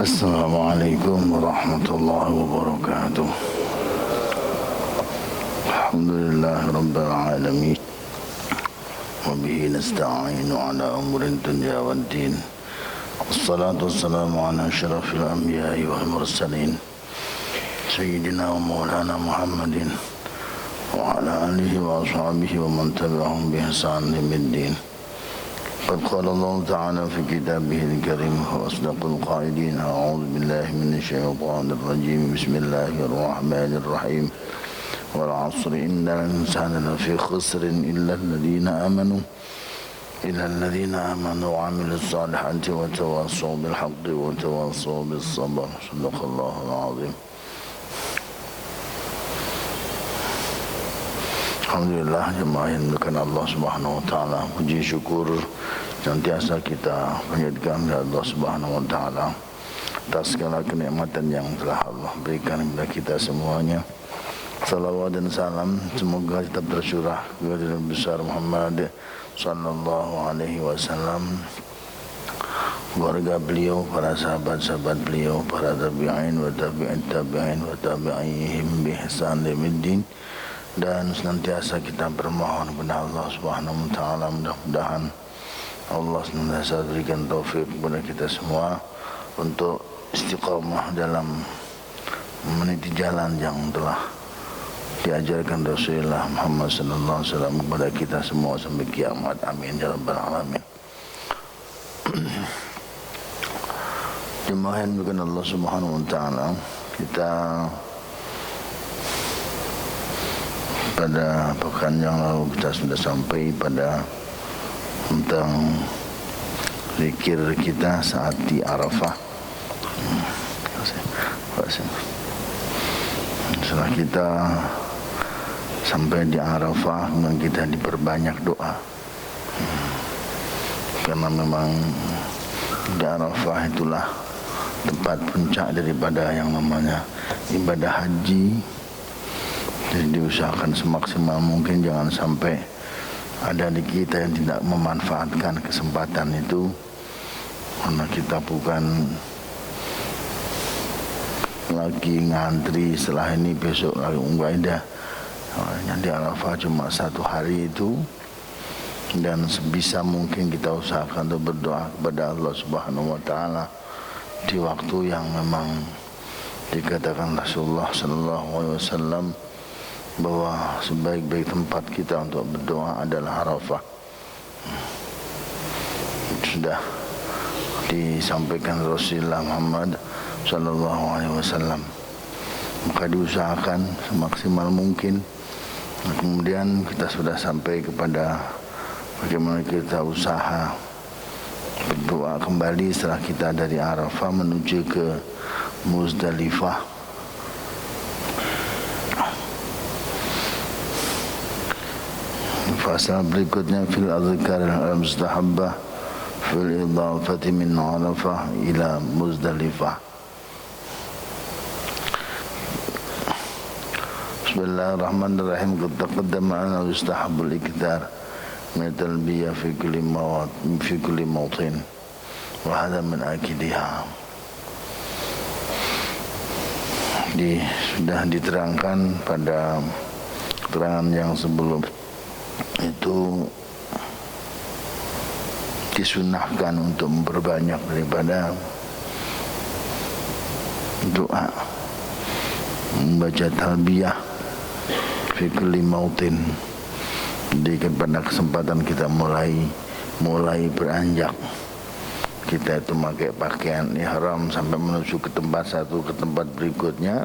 Assalamualaikum warahmatullahi wabarakatuh. Alhamdulillah rabbil alamin. Wa bihi nasta'inu ala umurin dunya waddin. Wassalatu wassalamu ala asyrafil anbiya'i wal mursalin. Sayyidina wa maulana Muhammadin wa ala alihi wa ashabihi wa man tabi'ahum bi ihsan ila yaumid. قد قال الله تعالى في كتابه الكريم وأصدق القائلين أعوذ بالله من الشيطان الرجيم بسم الله الرحمن الرحيم والعصر إن الإنسان لفي خسر إلا الذين آمنوا وعملوا الصالحات وتواصوا بالحق وتواصوا بالصبر صدق الله العظيم. Alhamdulillah jemaah yang dimuliakan Allah Subhanahu wa taala, puji syukur senantiasa kita panjatkan kepada Allah Subhanahu wa taala atas segala kenikmatan yang telah Allah berikan kepada kita semuanya. Salawat dan salam semoga tetap tercurah kepada Nabi besar Muhammad sallallahu alaihi wasallam, keluarga beliau, para sahabat-sahabat beliau, para tabi'in wa tabi'in tabi'in wa tabi'ihim bi ihsan ila yaumid. Dan senantiasa kita bermohon kepada Allah Subhanahu wa taala, mudah-mudahan Allah senantiasa berikan taufik kepada kita semua untuk istiqamah dalam meniti jalan yang telah diajarkan Rasulullah Muhammad sallallahu alaihi wasallam kepada kita semua sampai kiamat. Amin ya rabbal alamin. Jemaah yang dimuliakan Allah Subhanahu wa taala, kita pada pekan yang lalu kita sudah sampai pada tentang zikir kita saat di Arafah. Setelah kita sampai di Arafah, memang kita diperbanyak doa, karena memang di Arafah itulah tempat puncak daripada yang namanya ibadah haji. Jadi diusahakan semaksimal mungkin jangan sampai ada di kita yang tidak memanfaatkan kesempatan itu, karena kita bukan lagi ngantri setelah ini besok lagi umrah. Yang di Arafah cuma 1 hari itu, dan sebisa mungkin kita usahakan untuk berdoa kepada Allah Subhanahu wa taala di waktu yang memang dikatakan Rasulullah sallallahu alaihi wasallam bahwa sebaik-baik tempat kita untuk berdoa adalah Arafah. Sudah disampaikan Rasulullah Muhammad sallallahu alaihi wasallam, maka diusahakan semaksimal mungkin. Kemudian kita sudah sampai kepada bagaimana kita usaha berdoa kembali setelah kita dari Arafah menuju ke Muzdalifah. Fasal berikutnya fil azkar al-mustahabbah fil idafati min Arafah ila Muzdalifah. Bismillahirrahmanirrahim. Qad taqaddama anna yustahabbu al-ikthar min talbiyah fi kulli mawtin wa hadha min akidiha. Sudah diterangkan pada keterangan yang sebelum itu, disunahkan untuk memperbanyak daripada doa, membaca talbiyah fi kulli mautin. Jadi pada kesempatan kita mulai beranjak, kita itu memakai pakaian ihram sampai menuju ke tempat satu ke tempat berikutnya,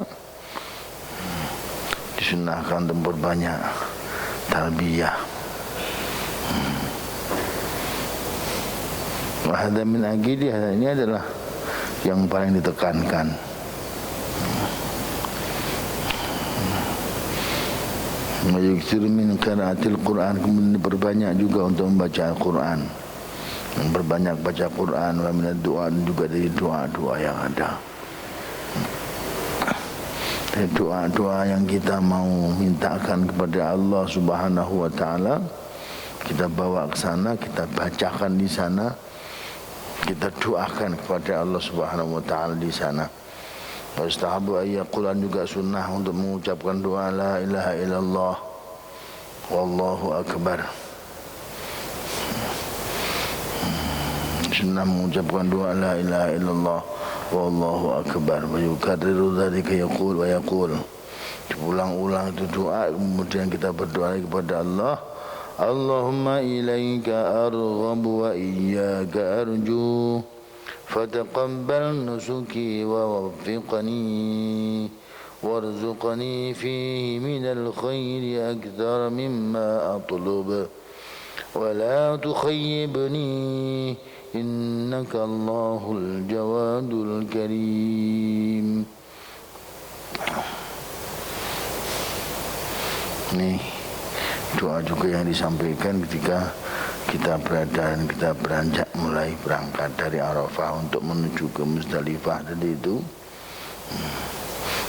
disunahkan untuk memperbanyak talbiyah. Wahada min agidi, ini adalah yang paling ditekankan. Yukthir min qiraatil Quran, kemudian diperbanyak juga untuk membaca Al-Quran, memperbanyak baca Quran, wa min doa, juga dari doa-doa yang ada. Dari doa-doa yang kita mau mintakan kepada Allah Subhanahu wa taala, kita bawa ke sana, kita bacakan di sana. kita doakan kepada Allah Subhanahu wa taala di sana. Wastahabu ayyaqul, juga sunnah untuk mengucapkan doa la ilaha illallah wallahu akbar. Sunnah mengucapkan doa la ilaha illallah wallahu akbar. Wa yukarriru dzalika yaqul wa yaqul. Diulang-ulang itu doa, kemudian kita berdoa kepada Allah. Allahumma ilaika arghabu wa iyyaka arju. Fataqabbal nusuki wa waffiqni warzuqni fihi minal khairi akthar mimma atlub wa la tukhayyibni innaka Allahul Jawadul Karim. Ini doa juga yang disampaikan ketika kita berada dan kita beranjak mulai berangkat dari Arafah untuk menuju ke Muzdalifah tadi itu.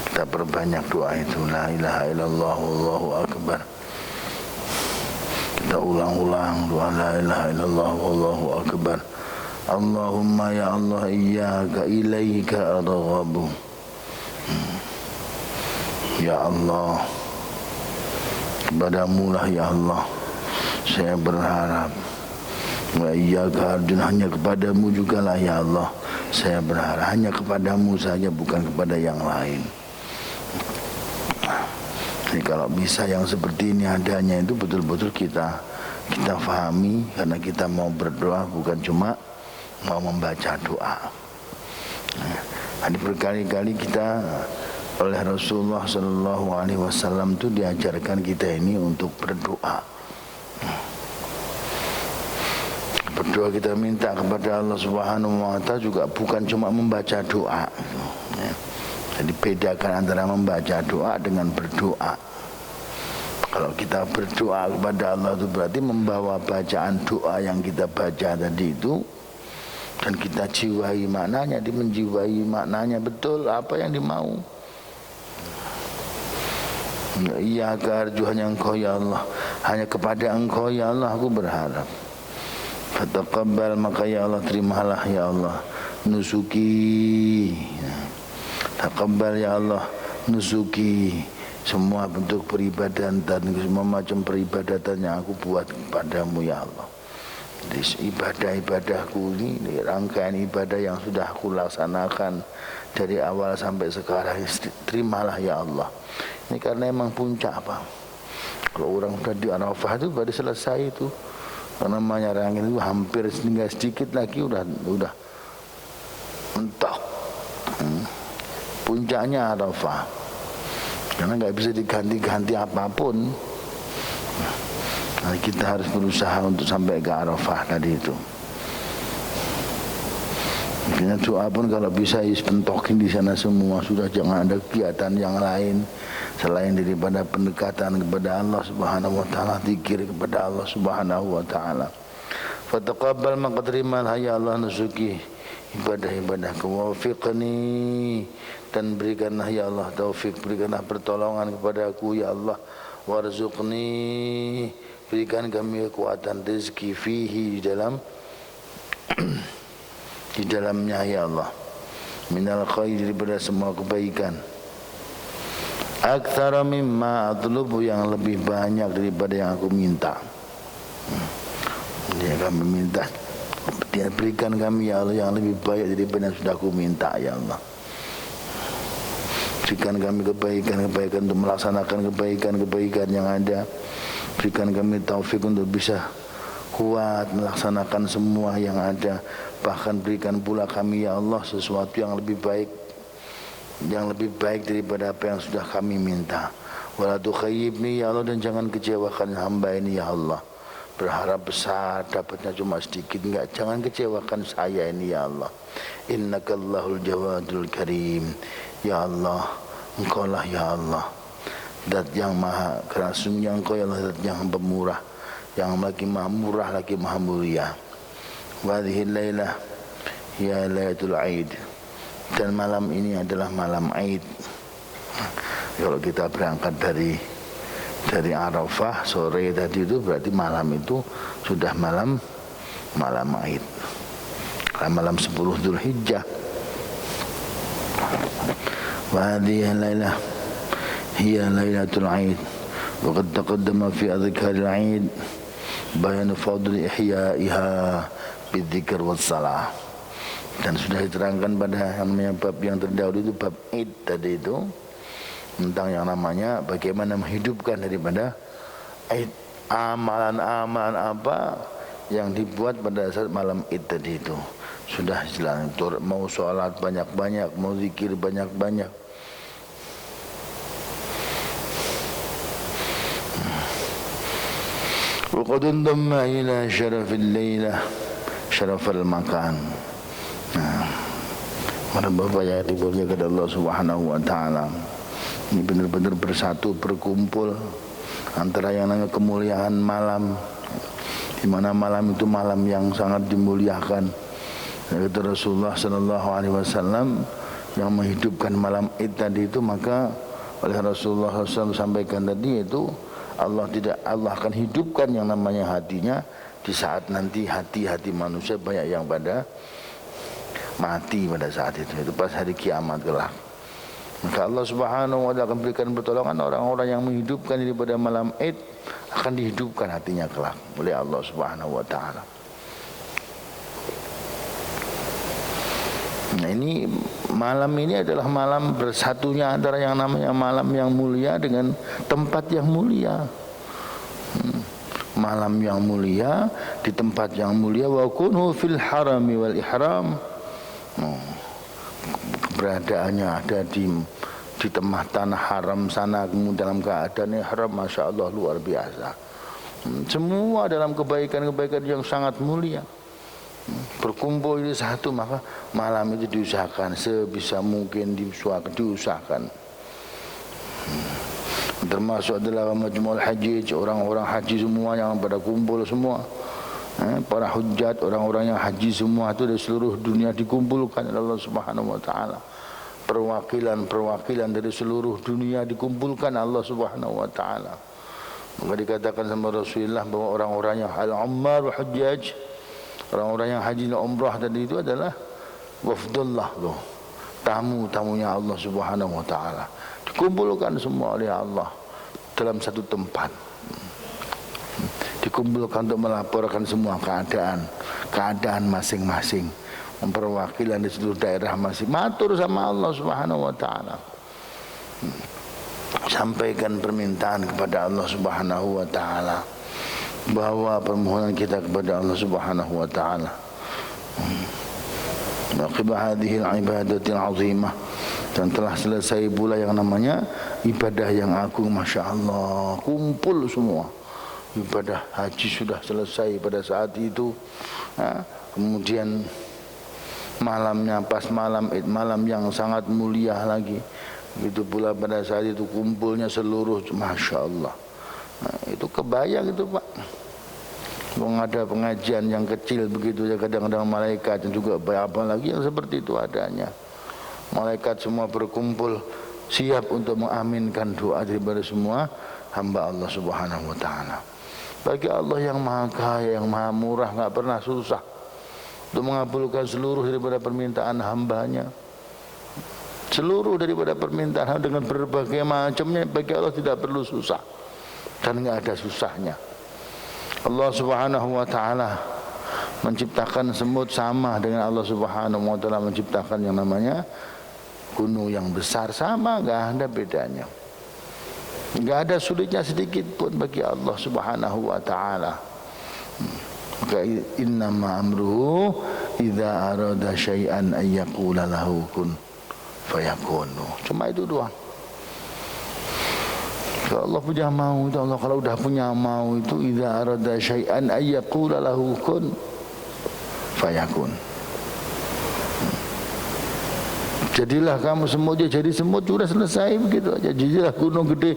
Kita perbanyak doa itu, la ilaha illallah wallahu akbar. Kita ulang-ulang doa la ilaha illallah wallahu akbar. Allahumma ya Allah iyyaka ilaika arghabu. Ya Allah, kepadamu lah ya Allah saya berharap. Wa iyyaka arjun, hanya kepadamu jugalah ya Allah saya berharap. Hanya kepadamu saja, bukan kepada yang lain. Jadi kalau bisa yang seperti ini adanya itu betul-betul kita fahami, karena kita mau berdoa bukan cuma mau membaca doa. Nah, berkali-kali kita oleh Rasulullah Sallallahu Alaihi Wasallam itu diajarkan kita ini untuk berdoa. Berdoa kita minta kepada Allah Subhanahu Wa Taala juga bukan cuma membaca doa. Jadi bedakan antara membaca doa dengan berdoa. Kalau kita berdoa kepada Allah itu berarti membawa bacaan doa yang kita baca tadi itu, dan kita jiwai maknanya, menjiwai maknanya betul apa yang dimau. Iya karju hanya Engkau ya Allah, hanya kepada Engkau ya Allah aku berharap. Fataqabbal, maka ya Allah terimalah ya Allah nusuki. Taqabbal ya Allah nusuki, semua bentuk peribadatan dan semua macam peribadatan yang aku buat kepadamu ya Allah. Jadi ibadah-ibadahku ini rangkaian ibadah yang sudah aku laksanakan dari awal sampai sekarang, terimalah ya Allah. Ini karena emang puncak apa? Kalau orang sudah di Arafah itu baru selesai itu. Karena namanya rangkaian itu hampir tinggal sedikit lagi udah mentok. Puncaknya Arafah. Karena nggak bisa diganti-ganti apapun. Nah, kita harus berusaha untuk sampai ke Arafah tadi itu. Makanya doa pun kalau bisa pentokin di sana semua, sudah jangan ada kegiatan yang lain selain daripada pendekatan kepada Allah Subhanahu wa taala, zikir kepada Allah Subhanahu wa taala. Fataqabbal, maka terimalah ya Allah nusuki, ibadah-ibadahku, wafiqni, dan berikanlah ya Allah taufik, berikanlah pertolongan kepadaku ya Allah, warzuqni, berikan kami kekuatan rezeki fihi, di dalamnya ya Allah, minal khair, daripada semua kebaikan, aktsara mimma atlubu, yang lebih banyak daripada yang aku minta. Dia kami minta, dia berikan kami ya Allah yang lebih baik daripada yang sudah aku minta ya Allah. Berikan kami kebaikan-kebaikan untuk melaksanakan kebaikan-kebaikan yang ada. Berikan kami taufik untuk bisa kuat melaksanakan semua yang ada. Bahkan berikan pula kami ya Allah sesuatu yang lebih baik daripada apa yang sudah kami minta. Wala tukhayyibni ya Allah, dan jangan kecewakan hamba ini ya Allah. Berharap besar, dapatnya cuma sedikit, enggak, jangan kecewakan saya ini ya Allah. Innakallahul Jawadul Karim. Ya Allah, Engkau lah ya Allah, zat yang maha kerasung, yang Engkau ya Allah, zat yang pemurah, yang lagi maha murah, lagi maha mulia. Wadhil laylah ya laylatul aid, dan malam ini adalah malam Aid. Kalau kita berangkat dari Arafah sore tadi itu berarti malam itu sudah malam Aid. malam 10 Dzulhijjah. Wa hadhihi lailah hiya lailatul 'Aid wa qad taqaddama fi adhkaril 'Aid bayan fadl ihya'iha bidzikr was salah. Dan sudah diterangkan pada bab yang terdahulu itu, bab Id tadi itu, tentang yang namanya bagaimana menghidupkan daripada Id, amalan-amalan apa yang dibuat pada saat malam Id tadi itu. Sudah jelas, mau sholat banyak-banyak, mau zikir banyak-banyak. Wa qad damma ila syarafil lailah syarafal makan. Para bapak yang dimuliakan Allah Subhanahu wa taala, ini benar-benar bersatu, berkumpul antara yang namanya kemuliaan malam, di mana malam itu malam yang sangat dimuliakan. Kata Rasulullah sallallahu alaihi wasallam yang menghidupkan malam Id tadi itu, maka oleh Rasulullah SAW sampaikan tadi itu Allah akan hidupkan yang namanya hatinya di saat nanti hati-hati manusia banyak yang pada mati pada saat itu pas hari kiamat kelak. Maka Allah Subhanahu wa taala akan berikan pertolongan orang-orang yang menghidupkan daripada malam Id, akan dihidupkan hatinya kelak oleh Allah Subhanahu wa taala. Nah, ini malam ini adalah malam bersatunya antara yang namanya malam yang mulia dengan tempat yang mulia. Malam yang mulia di tempat yang mulia, wa kunhu fil harami wal ihram. Keberadaannya ada di tengah tanah haram sana, kemudian dalam keadaan ihram, masya Allah luar biasa. Semua dalam kebaikan-kebaikan yang sangat mulia. Berkumpul di satu, maka malam itu diusahakan sebisa mungkin diusahakan. Termasuk adalah majmu'ul haji, orang-orang haji semua yang pada kumpul semua. Para hujjat, orang-orang yang haji semua itu dari seluruh dunia dikumpulkan oleh Allah Subhanahu wa taala. Perwakilan dari seluruh dunia dikumpulkan Allah Subhanahu wa taala. Maka dikatakan sama Rasulullah bahwa orang-orang yang al-ummar wa hujjaj, orang-orang yang haji dan umrah tadi itu adalah wafdullah loh, tamu-tamunya Allah Subhanahu wa taala. Dikumpulkan semua oleh Allah dalam satu tempat. Dikumpulkan untuk melaporkan semua keadaan masing-masing, memperwakilan di seluruh daerah masing, matur sama Allah Subhanahu wa taala, sampaikan permintaan kepada Allah Subhanahu wa taala, bawa permohonan kita kepada Allah Subhanahu wa taala. Aqibah hadhihi al-ibadatil azimah, dan telah selesai pula yang namanya ibadah yang agung, masya Allah, kumpul semua. Ibadah haji sudah selesai pada saat itu. Kemudian malamnya pas malam Id, malam yang sangat mulia lagi. Begitu pula pada saat itu kumpulnya seluruh, masya Allah. Itu kebayang itu Pak. Ada pengajian yang kecil begitu ya, kadang-kadang malaikat juga apa lagi yang seperti itu adanya. Malaikat semua berkumpul siap untuk mengaminkan doa daripada semua hamba Allah Subhanahu wa taala. Bagi Allah yang maha kaya, yang maha murah, enggak pernah susah untuk mengabulkan seluruh daripada permintaan hambanya. Seluruh daripada permintaan dengan berbagai macamnya, bagi Allah tidak perlu susah dan enggak ada susahnya. Allah Subhanahu wa taala menciptakan semut sama dengan Allah Subhanahu wa taala menciptakan yang namanya gunung yang besar, sama, enggak ada bedanya. Enggak ada sulitnya sedikit pun bagi Allah Subhanahu wa taala. Maka innama amruhu idza arada syai'an ay yaqula lahu kun fayakun. Cuma itu doang. Kalau Allah punya mau itu, Allah kalau udah punya mau itu, idza arada syai'an ay yaqula lahu kun fayakun. Jadilah kamu semut, jadi semut, sudah selesai begitu aja. Jadilah gunung gede,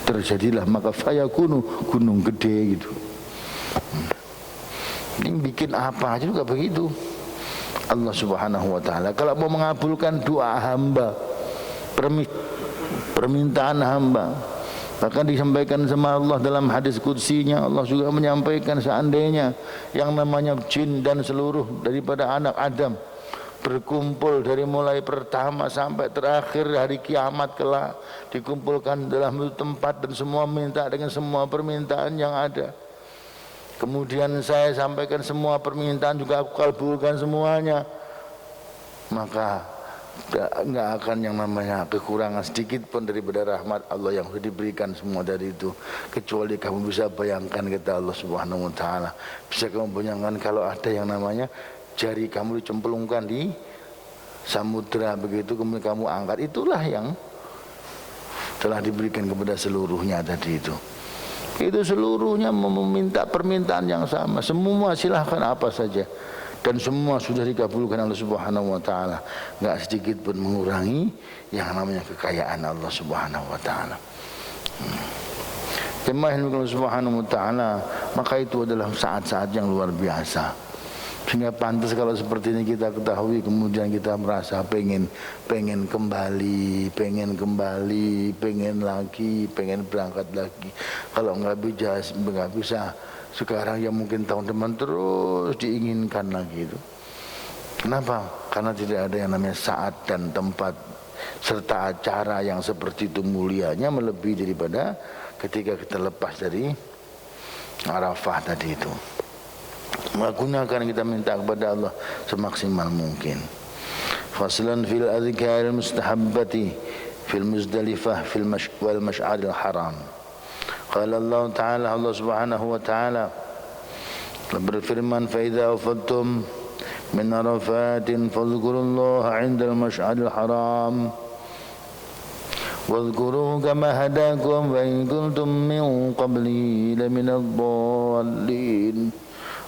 terjadilah, maka fayakunu, gunung gede gitu. Ini bikin apa aja juga begitu. Allah Subhanahu wa taala kalau mau mengabulkan doa hamba, permintaan hamba, Bahkan disampaikan sama Allah dalam hadis qudsinya, Allah juga menyampaikan seandainya yang namanya jin dan seluruh daripada anak Adam berkumpul dari mulai pertama sampai terakhir hari kiamat kelak, dikumpulkan dalam satu tempat dan semua minta dengan semua permintaan yang ada. Kemudian saya sampaikan semua permintaan juga aku kabulkan semuanya, maka enggak akan yang namanya kekurangan sedikit pun daripada rahmat Allah yang sudah diberikan semua dari itu, kecuali kamu bisa bayangkan, kata Allah Subhanahu wa taala, bisa kamu bayangkan kalau ada yang namanya jari kamu dicemplungkan di samudra begitu, kemudian kamu angkat, itulah yang telah diberikan kepada seluruhnya tadi itu. Itu seluruhnya meminta permintaan yang sama, semua silahkan apa saja, dan semua sudah dikabulkan Allah Subhanahu wa taala, enggak sedikit pun mengurangi yang namanya kekayaan Allah Subhanahu wa taala. Jemaah Allah Subhanahu wa taala, maka itu adalah saat-saat yang luar biasa. Sehingga pantas kalau seperti ini kita ketahui, kemudian kita merasa pengen kembali, pengen lagi, pengen berangkat lagi. Kalau nggak bisa sekarang ya mungkin tahun depan terus diinginkan lagi itu. Kenapa? Karena tidak ada yang namanya saat dan tempat serta acara yang seperti itu mulianya, melebihi daripada ketika kita lepas dari Arafah tadi itu. Gunakan, kita minta kepada Allah semaksimal mungkin. Faslan fil adhkar mustahabbati fil Muzdalifah wal mash'aril haram. Qala Allah Ta'ala, Allah Subhanahu wa Ta'ala berfirman, fa idza afadtum min arafatin fadhkurullaha 'inda al-mash'aril haram wadhkuruhu kama hadakum wa in kuntum min qabli laminadh dhallin.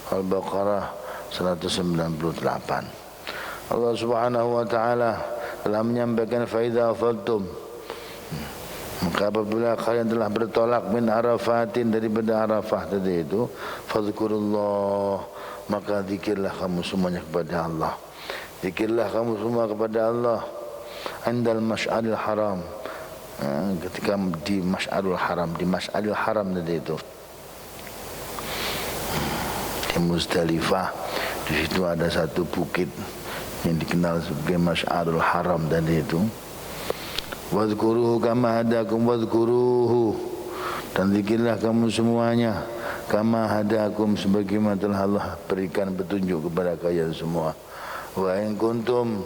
Al-Baqarah 198. Allah Subhanahu wa taala telah menyampaikan, fa idza afadtum, maka apabila kalian telah bertolak min arafatin, daripada Arafah tadi itu, fadhkurullah, maka zikirlah kamu semuanya kepada Allah. Zikirlah kamu semua kepada Allah indal masy'aril haram, ketika di masy'arul haram, di masy'aril haram tadi itu, di Muzdalifah. Di situ ada satu bukit yang dikenal sebagai Masy'arul Haram tadi itu. Wadhkuruhu kama hadakum wadhkuruhu, dan zikirlah kamu semuanya kama hadakum, sebagaimana telah Allah berikan petunjuk kepada kalian semua. Wa in kuntum,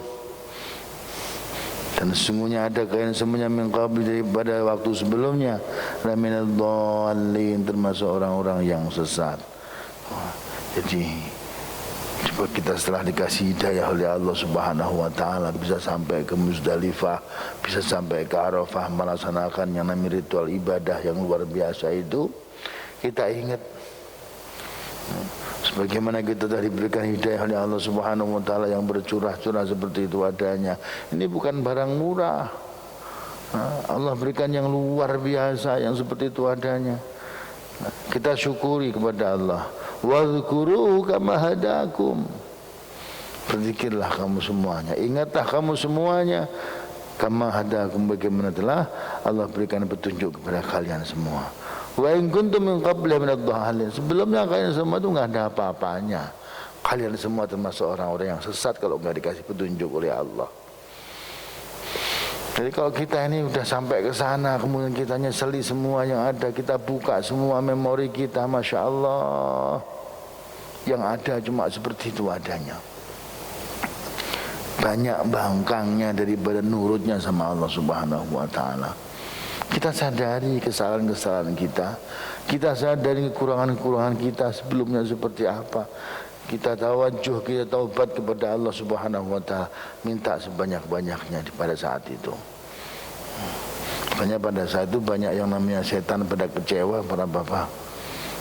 dan sesungguhnya ada kalian semuanya min qabli, daripada waktu sebelumnya, laminadh dhallin, termasuk orang-orang yang sesat. Jadi coba kita setelah dikasih hidayah oleh Allah Subhanahu wa taala, bisa sampai ke Muzdalifah, bisa sampai ke Arafah, melaksanakan yang namanya ritual ibadah yang luar biasa itu, kita ingat sebagaimana kita telah diberikan hidayah oleh Allah Subhanahu wa taala yang bercurah-curah seperti itu adanya. Ini bukan barang murah. Allah berikan yang luar biasa yang seperti itu adanya. Kita syukuri kepada Allah. Wadhkuruhu kama hadakum, berzikirlah kamu semuanya, ingatlah kamu semuanya, kama hadakum, bagaimana telah Allah berikan petunjuk kepada kalian semua. Wa in kuntum min qabli minadh dhallin, sebelumnya kalian semua itu enggak ada apa-apanya. Kalian semua termasuk orang-orang yang sesat kalau enggak dikasih petunjuk oleh Allah. Jadi kalau kita ini sudah sampai ke sana, kemudian kita nyeseli semua yang ada, kita buka semua memori kita, Masya Allah, yang ada cuma seperti itu adanya. Banyak bangkangnya daripada nurutnya sama Allah Subhanahu wa ta'ala. Kita sadari kesalahan-kesalahan kita, kita sadari kekurangan-kekurangan kita sebelumnya seperti apa. Kita tawajuh, kita taubat kepada Allah Subhanahu wa ta'ala, minta sebanyak-banyaknya pada saat itu. Makanya pada saat itu banyak yang namanya setan pada kecewa, para bapak.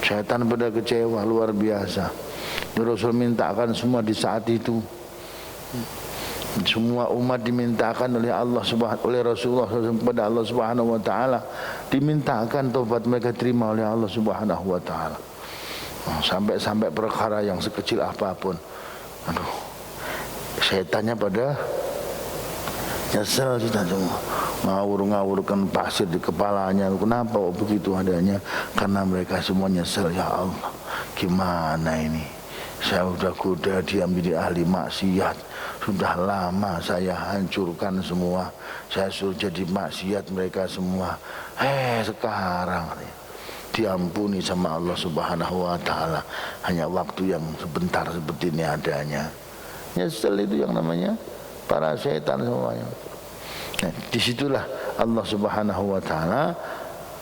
Setan pada kecewa luar biasa. Rasul mintakan semua di saat itu. Semua umat dimintakan oleh Allah Subhanahu, oleh Rasulullah kepada Allah Subhanahu wa ta'ala, dimintakan taubat mereka terima oleh Allah Subhanahu wa ta'ala. Sampai perkara yang sekecil apapun, setannya pada nyesel kita semua. ngawur-ngawurkan pasir di kepalanya. Kenapa begitu adanya? Karena mereka semua nyesel, ya Allah, gimana ini? Saya sudah goda dia menjadi ahli maksiat. Sudah lama saya hancurkan semua. Saya suruh jadi maksiat mereka semua. Sekarang diampuni sama Allah Subhanahu wa Ta'ala. Hanya waktu yang sebentar seperti ini adanya. Nyesel itu yang namanya para setan semuanya. Nah, disitulah Allah Subhanahu wa Ta'ala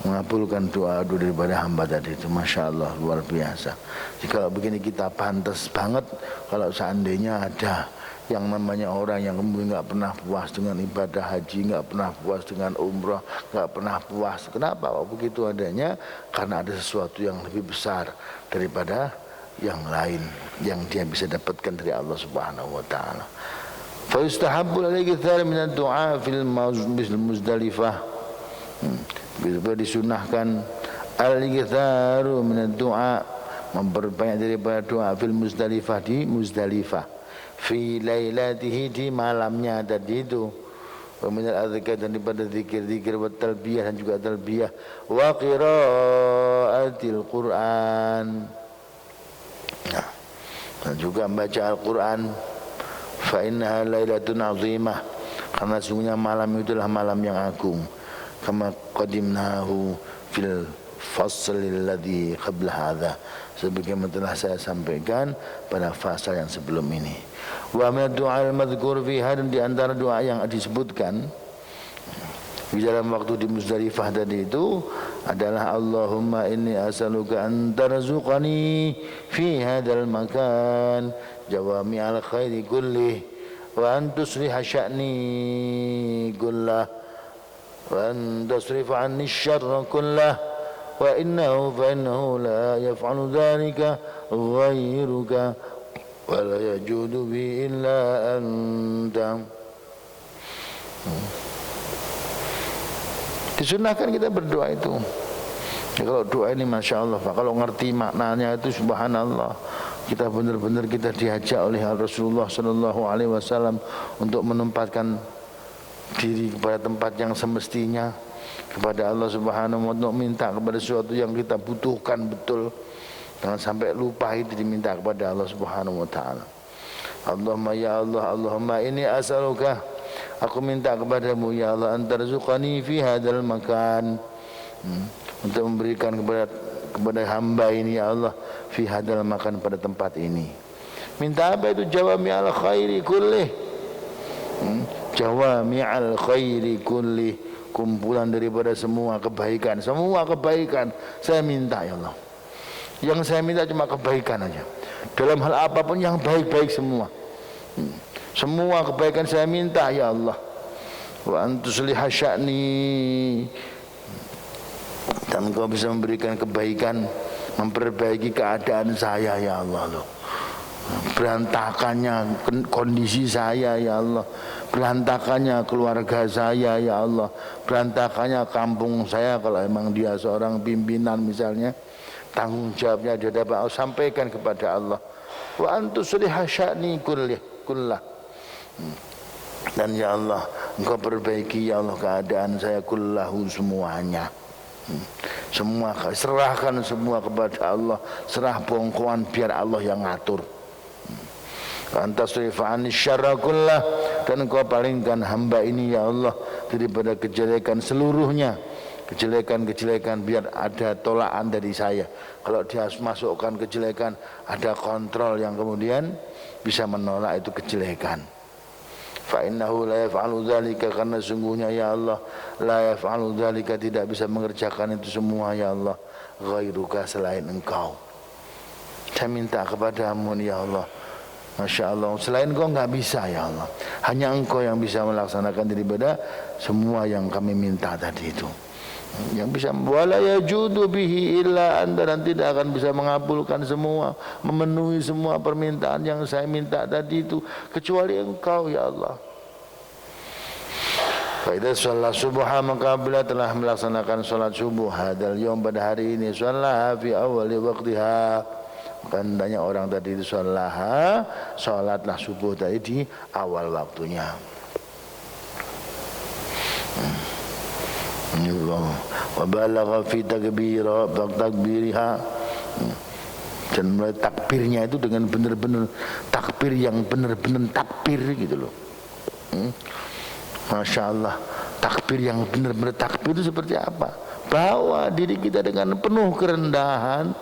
mengabulkan doa daripada hamba tadi itu. Masya Allah, luar biasa. Jika begini kita pantas banget kalau seandainya ada yang namanya orang yang kemudian nggak pernah puas dengan ibadah haji, nggak pernah puas dengan umrah, nggak pernah puas. Kenapa? Begitu adanya karena ada sesuatu yang lebih besar daripada yang lain yang dia bisa dapatkan dari Allah Subhanahu wa Ta'ala. Fa yustahabbu al-ikthar min ad-du'a fil Muzdalifah. Disunahkan al-iktharu min ad-du'a, memperbanyak daripada doa fil Muzdalifah, di Muzdalifah, fi lailatihi, di malamnya tadi itu, wa min al-adhkar, dan daripada zikir-zikir, wa talbiyah, dan juga talbiyah, wa qiraatil Qur'an, dan juga membaca Al-Quran. Fa innaha lailatun azimah, karena sungguhnya malam itulah malam yang agung. Kama qadimnahu fil faslil ladzi qabla hadza, sebagaimana telah saya sampaikan pada fasa yang sebelum ini. Wa min ad-du'a al-madhkur fiha, dan di antara doa yang disebutkan di dalam waktu di Muzdalifah tadi itu adalah Allahumma inni as'aluka an tarzuqani fi hadzal makan jawami'al khairi kullih wa an tusliha sya'ni kullah wa an tasrifa anni syarra kullah wa innahu fa innahu la yaf'alu dhalika ghairuka wa la yajudu bi illa anta. Disunahkan kita berdoa itu. Ya, kalau doa ini Masya Allah, Pak, kalau ngerti maknanya itu subhanallah, kita benar-benar kita diajak oleh Rasulullah Sallallahu Alaihi Wasallam untuk menempatkan diri kepada tempat yang semestinya kepada Allah Subhanahu wa Ta'ala, minta kepada sesuatu yang kita butuhkan betul. Jangan sampai lupa itu diminta kepada Allah Subhanahu wa Ta'ala. Allahumma ya Allah, Allahumma ini as'aluka, aku minta kepadamu ya Allah, antarzuqani fi hadzal makan, untuk memberikan kepada hamba ini ya Allah, fi hadzal makan, pada tempat ini. Minta apa itu? Jawami'al khairi kullih, jawami'al khairi kullih, kumpulan daripada semua kebaikan. Semua kebaikan saya minta ya Allah. Yang saya minta cuma kebaikan aja, dalam hal apapun yang baik-baik semua. Semua kebaikan saya minta ya Allah. Wa antusliha sya'ni, dan Engkau bisa memberikan kebaikan, memperbaiki keadaan saya ya Allah. Berantakannya kondisi saya ya Allah, berantakannya keluarga saya ya Allah, berantakannya kampung saya, kalau memang dia seorang pimpinan misalnya, tanggung jawabnya dia dapat sampaikan kepada Allah. Wa antusliha sya'ni kullah, dan ya Allah Engkau perbaiki ya Allah keadaan saya kullahu, semuanya. Semua serahkan semua kepada Allah, serah bongkoan biar Allah yang ngatur. Antasrifa anni syarra kullah, dan Engkau palingkan hamba ini ya Allah daripada kejelekan seluruhnya, kejelekan-kejelekan, biar ada tolaan dari saya. Kalau dia masukkan kejelekan, ada kontrol yang kemudian bisa menolak itu kejelekan. Fa innahu la yaf'alu dzalika, karena sungguhnya ya Allah la yaf'alu dzalika, tidak bisa mengerjakan itu semua ya Allah, ghairuka, selain Engkau. Saya minta kepadamu ya Allah, Masya Allah, selain Engkau enggak bisa ya Allah, hanya Engkau yang bisa melaksanakan daripada semua yang kami minta tadi itu. Yang bisa wala yajudu bihi illa anta, dan tidak akan bisa mengabulkan semua, memenuhi semua permintaan yang saya minta tadi itu kecuali Engkau ya Allah. Fa idza shalla subha, maka bila telah melaksanakan salat subuh hadal yaum, pada hari ini, shalla fi awali waqtiha, kan banyak orang tadi itu salatlah subuh tadi di awal waktunya. Wa balagha fi takbiriha, dan mulai takbirnya itu dengan benar-benar takbir yang benar-benar takbir gitu loh. Masya Allah, takbir yang benar-benar takbir itu seperti apa? Bawa diri kita dengan penuh kerendahan.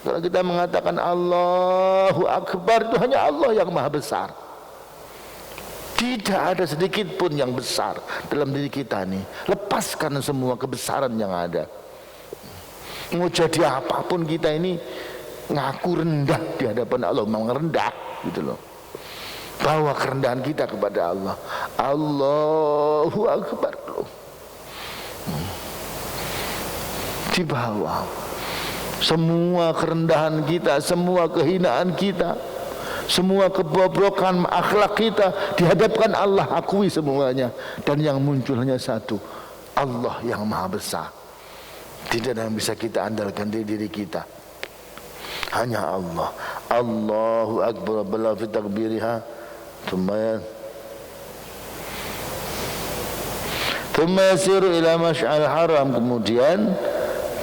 Kalau kita mengatakan Allahu Akbar, itu hanya Allah yang maha besar. Tidak ada sedikit pun yang besar dalam diri kita nih. Lepaskan semua kebesaran yang ada. Mau jadi apapun kita ini ngaku rendah di hadapan Allah, memang rendah gitu loh. Bawa kerendahan kita kepada Allah. Allahu Akbar loh. Dibawa semua kerendahan kita, semua kehinaan kita, semua kebobrokan akhlak kita dihadapkan Allah, akui semuanya, dan yang muncul hanya satu, Allah yang maha besar. Tidak ada yang bisa kita andalkan di diri kita, hanya Allah. Allahu Akbar bala fi takbiriha, thumma yasiru ila masy'al haram, kemudian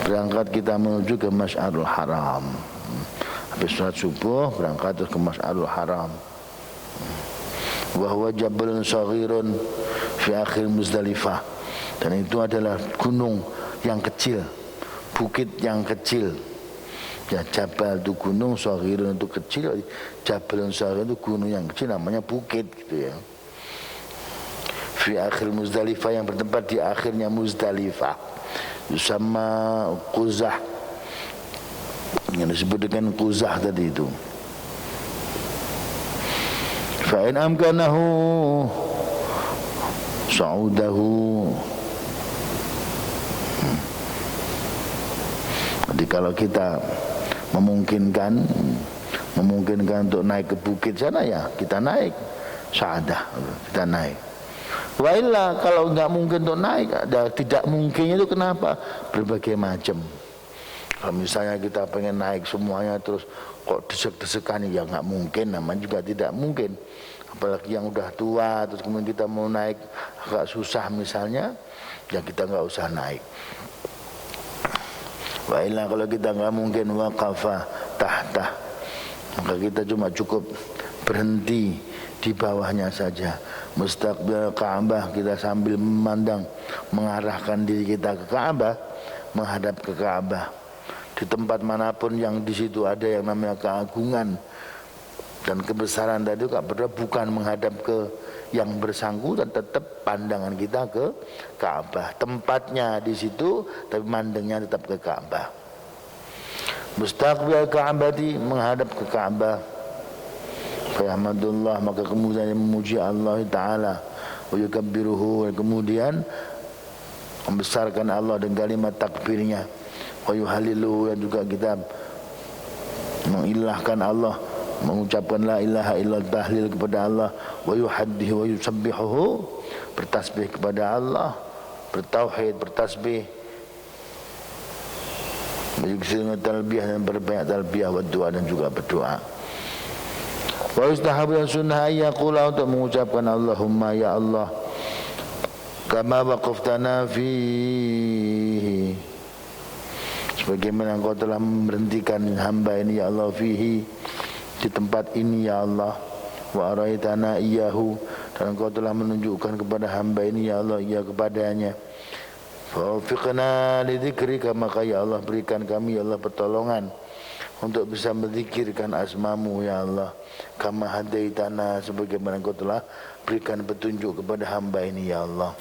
berangkat kita menuju ke Masy'arul Haram. Habis sholat subuh berangkat terus ke Masy'arul Haram. Wa huwa jabalun saghirun fi akhir Muzdalifah, dan itu adalah gunung yang kecil, bukit yang kecil. Ya, jabal itu gunung, saghirun itu kecil, jabalun saghirun itu gunung yang kecil, namanya bukit gitu ya. Fi akhir Muzdalifah, yang bertempat di akhirnya Muzdalifah. Sama Quzah, yang disebut dengan Quzah tadi itu. Fa in amkanahu sa'udahu, jadi kalau kita memungkinkan untuk naik ke bukit sana, ya kita naik, sa'adah, kita naik. Wa illa, kalau nggak mungkin untuk naik, ada tidak mungkinnya itu kenapa? Berbagai macam. Kalau misalnya kita pengen naik semuanya terus kok desek-desekan, ya nggak mungkin, namanya juga tidak mungkin. Apalagi yang udah tua terus kemudian kita mau naik agak susah misalnya, ya kita nggak usah naik. Wa illa, kalau kita nggak mungkin, waqafa tahta, maka kita cuma cukup berhenti di bawahnya saja. Mustaqbil Ka'bah, kita sambil memandang, mengarahkan diri kita ke Ka'bah, menghadap ke Ka'bah. Di tempat manapun yang di situ ada yang namanya keagungan dan kebesaran tadi, bukan menghadap ke yang bersangkutan, tetap pandangan kita ke Ka'bah. Tempatnya di situ, tapi mandangnya tetap ke Ka'bah. Mustaqbil Ka'bati, menghadap ke Ka'bah. Fayahmadullah, maka kemudian memuji Allah Ta'ala, wa yukabbiruhu, kemudian membesarkan Allah dengan kalimat takbirnya, wa yuhaliluhu, dan juga kita mengilahkan Allah, mengucapkan la ilaha illallah, tahlil kepada Allah, wa yuhaddihi wa yusabbihuhu, bertasbih kepada Allah, bertauhid, bertasbih, mengucapkan talbiyah, dan berbanyak talbiyah, wa doa, dan juga berdoa. Wa yustahabu, dan sunnah ayyaqula, untuk mengucapkan Allahumma, ya Allah, kama waqaftana fihi, sebagaimana engkau telah memberhentikan hamba ini ya Allah, fihi, di tempat ini ya Allah, wa araitana iyyahu, dan engkau telah menunjukkan kepada hamba ini ya Allah, iya kepadanya. Fa waffiqna li dzikrika, maka ya Allah berikan kami ya Allah pertolongan untuk bisa menzikirkan asmamu ya Allah, kama hadaitana, sebagaimana engkau telah berikan petunjuk kepada hamba ini ya Allah.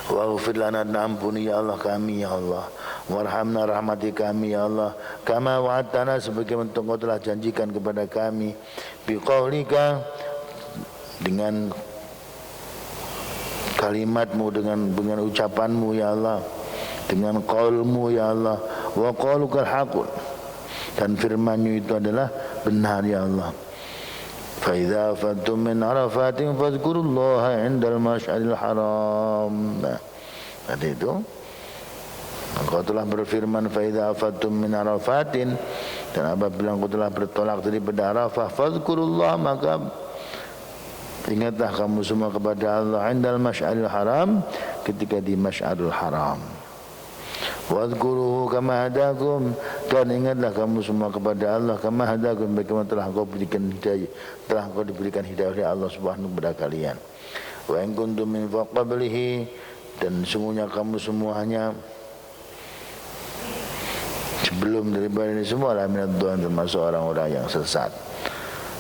Wa ghfir lana, ampuni ya Allah kami ya Allah, warhamna, rahmati kami ya Allah, kama wa'adtana, sebagaimana engkau telah janjikan kepada kami, biqaulika, dengan kalimatmu, dengan ucapanmu ya Allah, dengan qaulmu ya Allah, wa qaulukal haqq, dan firman-Mu itu adalah benar ya Allah. Fa idza afattum min arafatin fadhkurullaha 'indal masy'aril haram. Tadi itu engkau telah berfirman, fa idza afattum min arafatin, dan apabila engkau telah bertolak daripada Arafah, fadhkurullah, maka ingatlah kamu semua kepada Allah, 'indal masy'aril haram, ketika di Masy'arul Haram. Wadhkuruhu kama hadakum, dan ingatlah kamu semua kepada Allah kama hadakum, bagaimana telah engkau diberikan hidayah oleh Allah Subhanahu kepada kalian. Wa in kuntum min qablihi, dan sungguhnya kamu semuanya sebelum daripada ini semua lah minad dhalin, termasuk orang-orang yang sesat.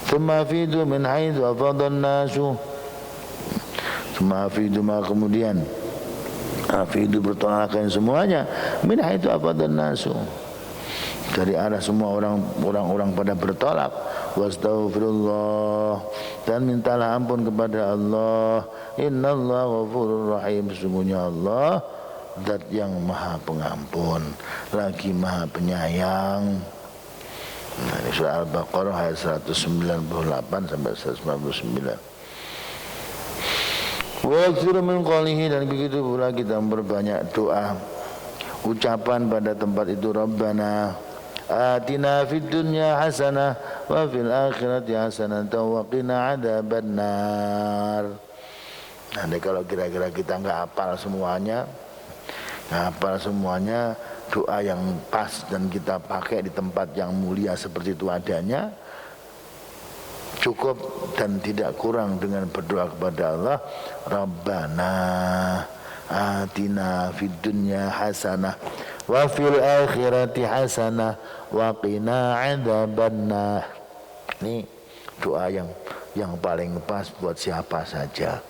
Tsumma afidu min haitsu afadhan nasu, tsumma afidu, maka kemudian afidu bertolakkan semuanya min haitsu afadhan nasu, dari arah semua orang pada bertolak. Wastaghfirullah, dan mintalah ampun kepada Allah. Innallaha ghafurur rahim, sesungguhnya Allah zat yang maha pengampun lagi maha penyayang. Nah, ini surah Al-Baqarah ayat 198 sampai 199. Wa yaktsuru min qawlihi, dan begitu pula kita memperbanyak doa ucapan pada tempat itu. Rabbana atina fid dunya hasanah wa fil akhirati hasanah wa qina adzabannar. Nanti kalau kira-kira kita enggak hafal semuanya, doa yang pas dan kita pakai di tempat yang mulia seperti itu adanya, cukup dan tidak kurang dengan berdoa kepada Allah. Rabbana atina fid dunya hasanah wa fil akhirati hasanah wa qina adzabannar. Ini doa yang paling pas buat siapa saja,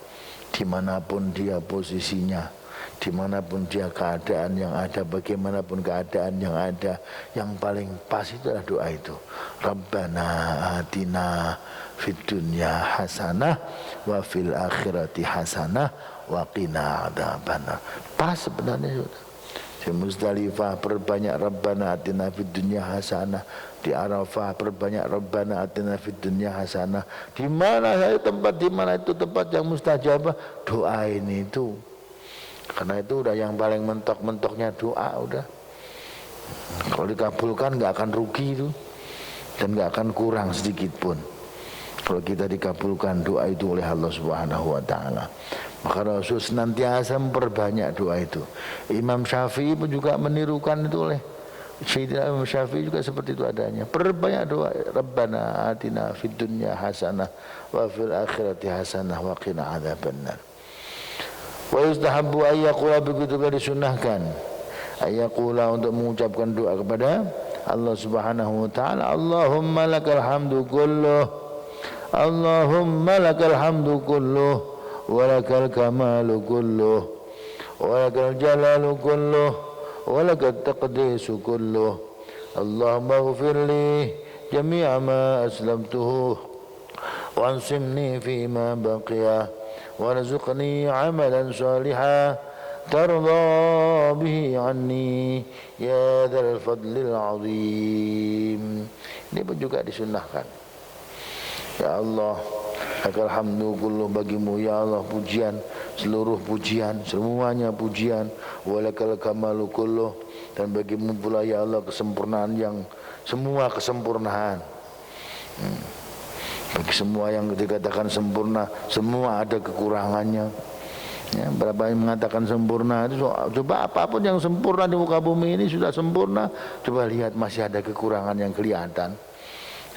dimanapun dia posisinya, dimanapun dia keadaan yang ada, bagaimanapun keadaan yang ada, yang paling pas itu adalah doa itu. Rabbana atina fid dunya hasanah wa fil akhirati hasanah wa qina adzabannar. Pas sebenarnya sudah. Di Muzdalifah perbanyak Rabbana atina fid dunya hasanah, di Arafah perbanyak Rabbana atina fid dunya hasanah. Di mana saja tempat, di mana itu tempat yang mustajabah, doa ini itu. Karena itu udah yang paling mentok-mentoknya doa udah. Kalau dikabulkan nggak akan rugi itu, dan nggak akan kurang sedikit pun. Kalau kita dikabulkan doa itu oleh Allah Subhanahu wa taala, maka Rasul senantiasa memperbanyak doa itu. Imam Syafi'i pun juga menirukan itu oleh Sayyidina Imam Syafi'i juga seperti itu adanya. Perbanyak doa, Rabbana atina fid dunya hasanah wa fil akhirati hasanah wa qina adzabannar. Wa yustahabbu ayyaqula, begitu juga disunahkan ayyaqula, untuk mengucapkan doa kepada Allah Subhanahu wa taala. Allahumma lakal hamdu kulluh, Allahumma lakal hamdu kulluh, wa lakal kamalu kulluh, wa lakal jalalu kulluh, wa lakal taqdisu kulluh. Allahumma ighfirli jami'a ma aslamtuhu wa ansimni fima baqiya warzuqni amalan salihan tarda bihi anni ya dzal fadlil azim. Ini pun juga disunahkan. Ya Allah, lakal hamdu kulluh, bagimu ya Allah pujian, seluruh pujian, semuanya pujian. Walakal kamalu kulluh, dan bagimu pula ya Allah kesempurnaan, yang semua kesempurnaan. Bagi semua yang dikatakan sempurna, semua ada kekurangannya. Ya, berapa yang mengatakan sempurna itu, coba apapun yang sempurna di muka bumi ini sudah sempurna, coba lihat masih ada kekurangan yang kelihatan.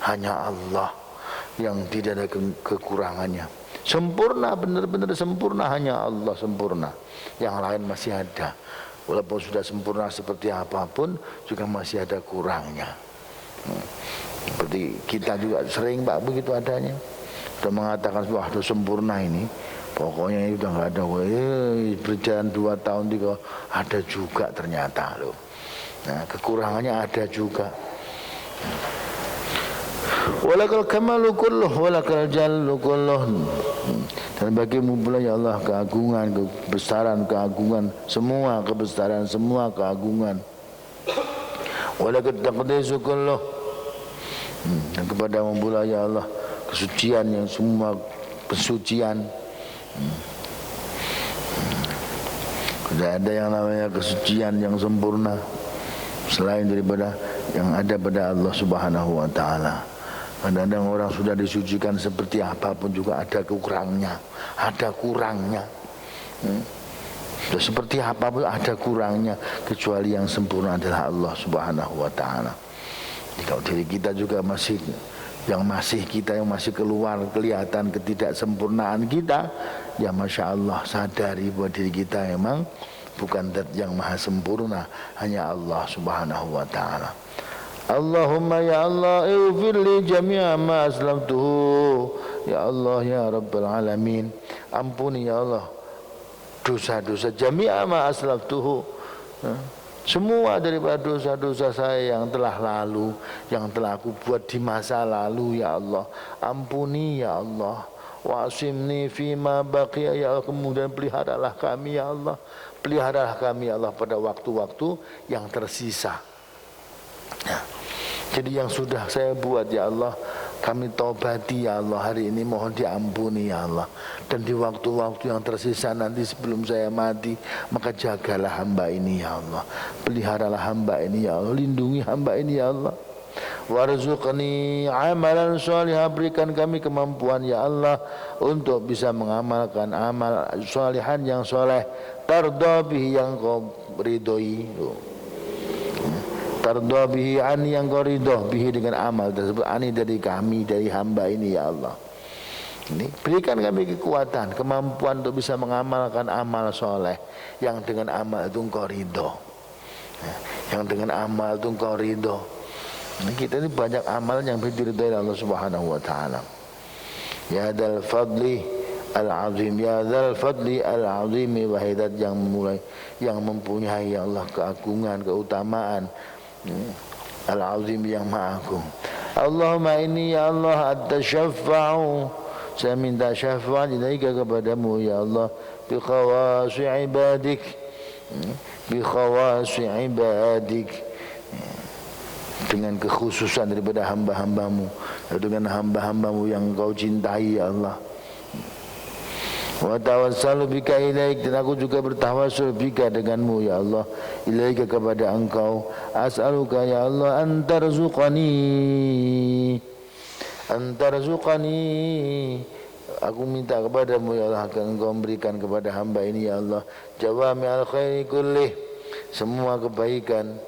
Hanya Allah yang tidak ada kekurangannya. Sempurna, benar-benar sempurna, hanya Allah sempurna. Yang lain masih ada. Walaupun sudah sempurna seperti apapun, juga masih ada kurangnya. Seperti kita juga sering Pak begitu adanya. Sudah mengatakan wah sudah sempurna ini, pokoknya ini sudah nggak ada. Berjalan 2 tahun 3, ada juga ternyata loh. Nah, kekurangannya ada juga. Walakal kamalu kulluh, walakal jallu kulluh, dan bagimu pula ya Allah keagungan, kebesaran, keagungan, semua kebesaran, semua keagungan. Walakal taqdisu kulluh, dan kepadamu pula ya Allah kesucian, yang semua kesucian. Tidak ada yang namanya kesucian yang sempurna selain daripada yang ada pada Allah Subhanahu wa taala. Kadang-kadang orang sudah disucikan seperti apapun juga ada kurangnya, ada kurangnya. Dan seperti apapun ada kurangnya, kecuali yang sempurna adalah Allah Subhanahu wa taala. Kalau diri kita juga masih keluar kelihatan ketidaksempurnaan kita, ya Masya Allah, sadari bahwa diri kita memang bukan zat yang maha sempurna, hanya Allah Subhanahu wa taala. Allahumma ya Allah ighfir li jami'a ma aslamtuhu, ya Allah ya Rabbal alamin, ampuni ya Allah dosa-dosa jami'a ma aslamtuhu, semua daripada dosa-dosa saya yang telah lalu, yang telah aku buat di masa lalu, ya Allah ampuni ya Allah. Wasimni fima baqiya, ya Allah, kemudian peliharalah kami ya Allah, peliharalah kami ya Allah pada waktu-waktu yang tersisa. Nah, jadi yang sudah saya buat ya Allah, kami taubati ya Allah hari ini, mohon diampuni ya Allah. Dan di waktu-waktu yang tersisa nanti sebelum saya mati, maka jagalah hamba ini ya Allah, peliharalah hamba ini ya Allah, lindungi hamba ini ya Allah. Warzuqni amalan sholihah, berikan kami kemampuan ya Allah untuk bisa mengamalkan amal sholihan yang soleh, tardha bihi, yang kau ridhoi, tardha bihi ani, yang kau ridho bihi dengan amal tersebut, ani dari kami, dari hamba ini ya Allah. Ini berikan kami kekuatan, kemampuan untuk bisa mengamalkan amal soleh yang dengan amal itu engkau ridho, yang dengan amal itu engkau ridho. Kita ini banyak amal yang diridhai Allah Subhanahu wa taala. Ya dzal fadli al-azim, ya dzal fadli al-azim, wahidat yang mempunyai ya Allah keagungan, keutamaan, al-azim yang maha agung. Allahumma inni ya Allah at-tashaffa'u, saya minta syafaat ilaika kepadamu ya Allah, bi khawasi ibadik, bi khawasi ibadik, dengan kekhususan daripada hamba-hambamu, dengan hamba-hambamu yang kau cintai ya Allah. Wa tawassalu bika ilaik, dan aku juga bertawassul bika denganmu ya Allah, ilaika kepada engkau. As'aluka ya Allah antarzuqani, aku minta kepadamu ya Allah agar engkau memberikan kepada hamba ini ya Allah jawami al-khairi kullih, semua kebaikan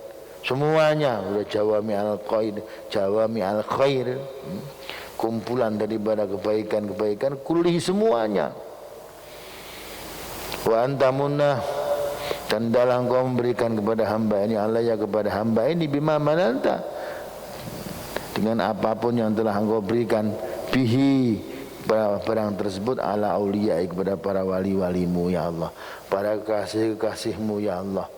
semuanya, udah jawami al-khair, kumpulan daripada kebaikan-kebaikan, kulli semuanya. Wa anta munnah, dan dalam kau memberikan kepada hamba ini Allah ya, kepada hamba ini bima mananta, dengan apapun yang telah engkau berikan, bihi barang tersebut, ala auliyai, kepada para wali-walimu ya Allah, para kasih-kasihmu ya Allah.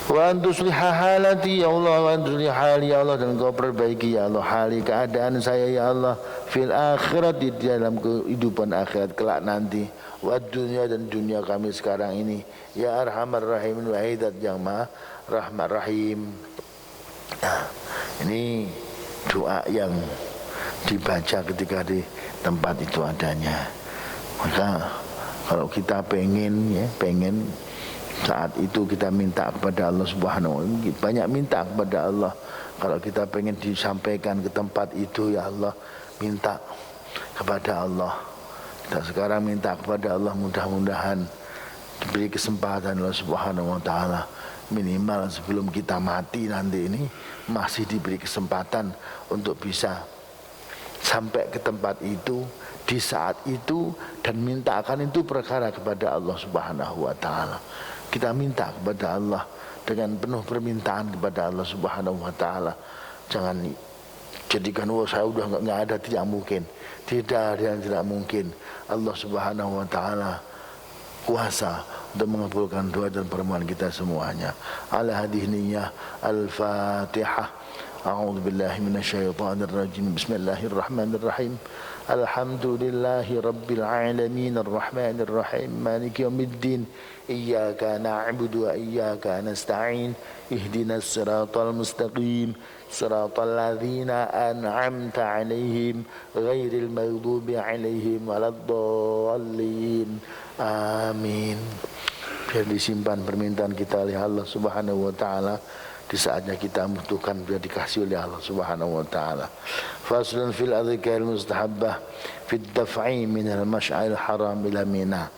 Wa antusliha halati ya Allah, wa antusliha hali ya Allah, dan kau perbaiki ya Allah hali, keadaan saya ya Allah, fil akhirat, di dalam kehidupan akhirat kelak nanti, wa dunia, dan dunia kami sekarang ini, ya arhamar rahimin, wahidat yang maha rahmat rahim. Nah, ini doa yang dibaca ketika di tempat itu adanya. Maka kalau kita pengen saat itu kita minta kepada Allah Subhanahu wa taala, banyak minta kepada Allah. Kalau kita pengen disampaikan ke tempat itu ya Allah, minta kepada Allah. Kita sekarang minta kepada Allah, mudah-mudahan diberi kesempatan Allah Subhanahu wa taala, minimal sebelum kita mati nanti ini masih diberi kesempatan untuk bisa sampai ke tempat itu di saat itu, dan mintakan itu perkara kepada Allah Subhanahu wa taala. Kita minta kepada Allah dengan penuh permintaan kepada Allah Subhanahu wa taala. Jangan jadikan saya udah enggak ada, tidak mungkin. Tidak ada yang tidak mungkin. Allah Subhanahu wa taala kuasa untuk mengabulkan doa dan permohonan kita semuanya. Ala hadhihi niyyah, al-Fatihah. A'udzu billahi minasyaitonir rajim. Bismillahirrahmanirrahim. Alhamdulillahi rabbil alamin, arrahmanir rahim, maliki yaumiddin. Iyyaka na'budu wa iyyaka nasta'in. Ihdinas siratal mustaqim, siratal ladzina an'amta 'alaihim ghairil maghdubi 'alaihim waladdallin. Amin. Biar disimpan permintaan kita oleh Allah Subhanahu wa taala, di saatnya kita membutuhkan, biar dikasih oleh Allah Subhanahu wa taala. Faslun fil adhikar mustahabbah fi daf'i min al-mash'aril haram ila Mina.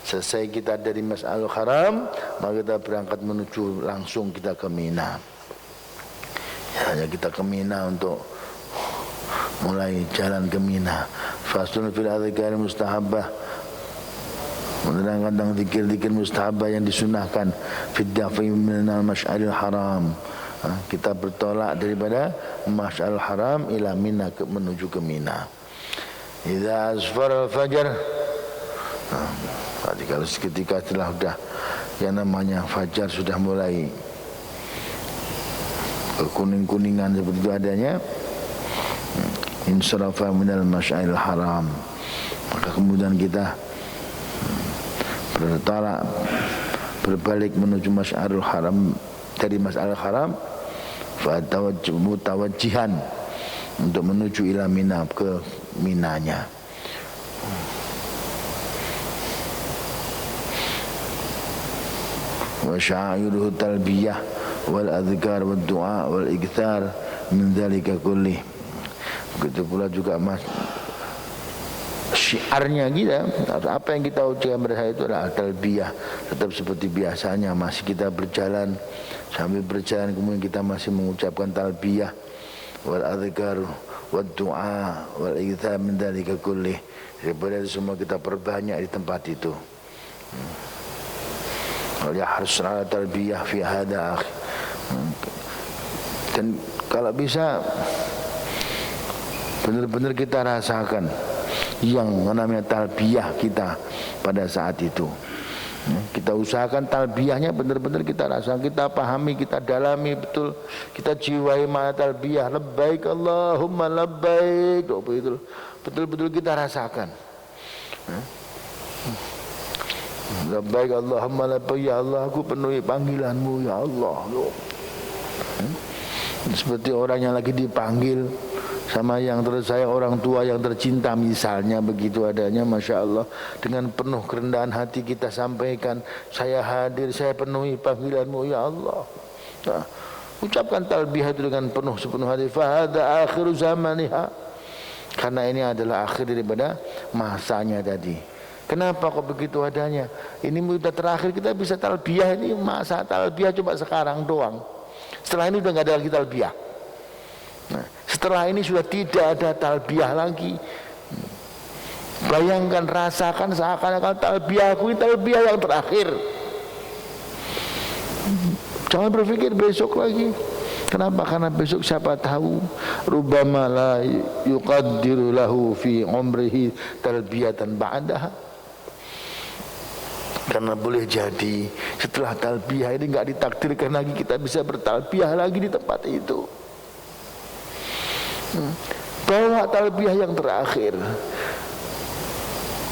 Selesai kita dari Mas'alul Haram, maka kita berangkat menuju langsung kita ke Mina. Ya, hanya kita ke Mina untuk mulai jalan ke Mina. Faslun fil adzkar mustahabbah, menerangkan tentang zikir-zikir mustahabbah yang disunahkan. Fid-dafi minal masy'aril haram. Kita bertolak daripada Masy'arul Haram ila Mina, menuju ke Mina. Idza asfara al-fajr, berarti kalau seketika setelah sudah yang namanya fajar sudah mulai kuning-kuningan seperti itu adanya, insarafa minal masy'aril haram, maka kemudian kita bertolak, berbalik menuju Masy'arul Haram. Dari Masy'arul Haram mutawajjihan, untuk menuju ila Mina, ke Minanya. Wa sya'airuhu talbiyah wal adhkar wad du'a wal ikthar min dzalika kullih. Begitu pula juga syiarnya kita, apa yang kita ucapkan pada saat itu adalah talbiyah, tetap seperti biasanya. Masih kita berjalan, sambil berjalan kemudian kita masih mengucapkan talbiyah wal adhkar wad du'a wal ikthar min dzalika kullih. Daripada itu semua kita perbanyak di tempat itu. Ya harus ala talbiyah fi hada akhi. Dan kalau bisa benar-benar kita rasakan yang namanya talbiyah kita pada saat itu. Kita usahakan talbiyahnya benar-benar kita rasakan, kita pahami, kita dalami betul, kita jiwai makna talbiyah. Labbaik Allahumma labbaik, betul-betul kita rasakan. Labbaik Allahumma labbaik, ya Allah aku penuhi panggilanmu ya Allah. Seperti orang yang lagi dipanggil sama yang tersayang, orang tua yang tercinta misalnya, begitu adanya. Masya Allah, dengan penuh kerendahan hati kita sampaikan, saya hadir, saya penuhi panggilanmu ya Allah. Nah, ucapkan talbiyah itu dengan penuh sepenuh hati. Fahada akhiru zamaniha, karena ini adalah akhir daripada masanya tadi. Kenapa kok begitu adanya? Ini sudah terakhir kita bisa talbiyah. Ini masa talbiyah cuma sekarang doang. Setelah ini sudah nggak ada lagi talbiyah. Nah, setelah ini sudah tidak ada talbiyah lagi. Bayangkan, rasakan seakan-akan talbiyahku ini talbiyah yang terakhir. Jangan berpikir besok lagi. Kenapa? Karena besok siapa tahu rubbama la yuqaddiru lahu fi umrihi talbiyatan ba'daha. Karena boleh jadi setelah talbiyah ini enggak ditakdirkan lagi kita bisa bertalbiyah lagi di tempat itu. Bawa talbiyah yang terakhir,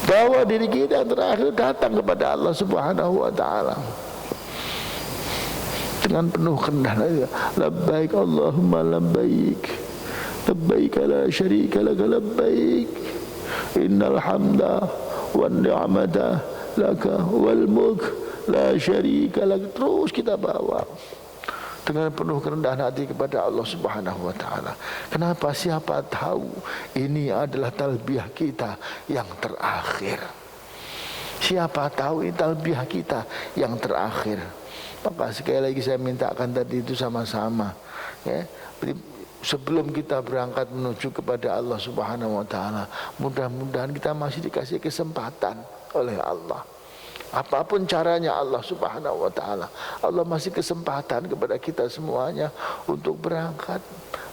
bawa diri kita yang terakhir datang kepada Allah Subhanahu wa ta'ala dengan penuh kerendahan. Labbaik Allahumma labbaik, labbaik la syarika laka labbaik, innal hamda wan ni'mata laka wal mulk la syarika lak. Terus kita bawa dengan penuh kerendahan hati kepada Allah Subhanahu wa ta'ala. Kenapa? Siapa tahu ini adalah talbiyah kita yang terakhir. Siapa tahu ini talbiyah kita yang terakhir. Maka sekali lagi saya mintakan tadi itu sama-sama, ya. Sebelum kita berangkat menuju kepada Allah Subhanahu wa ta'ala, mudah-mudahan kita masih dikasih kesempatan oleh Allah. Apapun caranya Allah Subhanahu wa ta'ala, Allah masih kesempatan kepada kita semuanya untuk berangkat.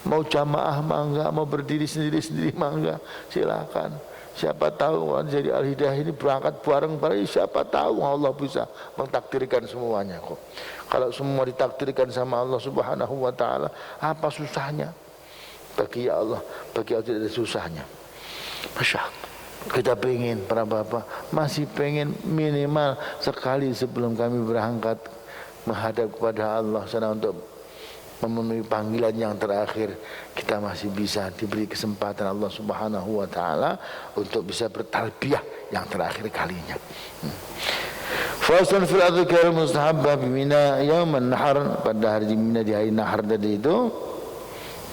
Mau jamaah mangga, mau berdiri sendiri-sendiri mangga, silakan. Siapa tahu jadi Al-Hidayah ini berangkat bareng-bareng, siapa tahu Allah bisa mentakdirkan semuanya kok. Kalau semua ditakdirkan sama Allah Subhanahu wa ta'ala, apa susahnya? Bagi Allah, bagi Allah tidak ada susahnya. Masya Allah. Kita pengen, para bapak masih pengen minimal sekali sebelum kami berangkat menghadap kepada Allah sana untuk memenuhi panggilan yang terakhir, kita masih bisa diberi kesempatan Allah Subhanahu wa ta'ala untuk bisa bertalbiyah yang terakhir kalinya. Faslun fil adhkar mustahabbah bi Mina yauman nahar, pada hari Mina, di hari nahar tadi itu.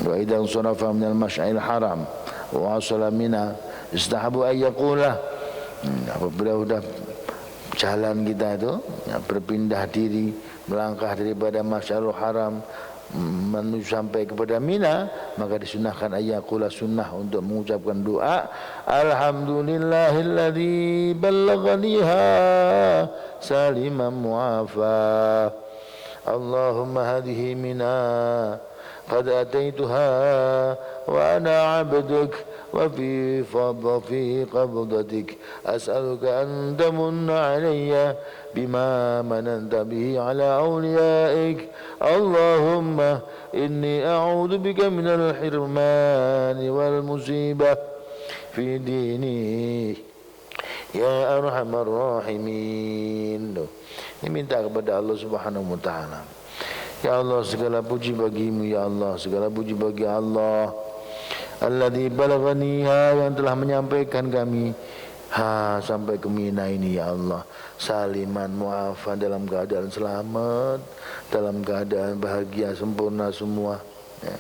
Wa idan sarafa minal masy'aril haram wa wasala Mina istahabu ay yaqula, apabila sudah jalan kita itu berpindah diri, melangkah daripada Masjidil Haram menuju sampai kepada Mina, maka disunahkan ayyakula sunnah untuk mengucapkan doa alhamdulillahilladzi ballaghaniha saliman mu'afa Allahumma hadhihi Mina qad ataituha wa ana 'abduk wa fi qabdatik as'aluka an tamunna 'alayya bima mananta bihi 'ala awliyaik Allahumma inni a'udzu bika minal hirmani wal musibah fi dini ya arhamar rahimin. Ini minta kepada Allah Subhanahu wa taala. Ya Allah, segala puji bagimu ya Allah, segala puji bagi Allah alladzi balaghaniha, yang telah menyampaikan kami sampai ke Mina ini ya Allah, saliman mu'afan, dalam keadaan selamat, dalam keadaan bahagia sempurna semua ya.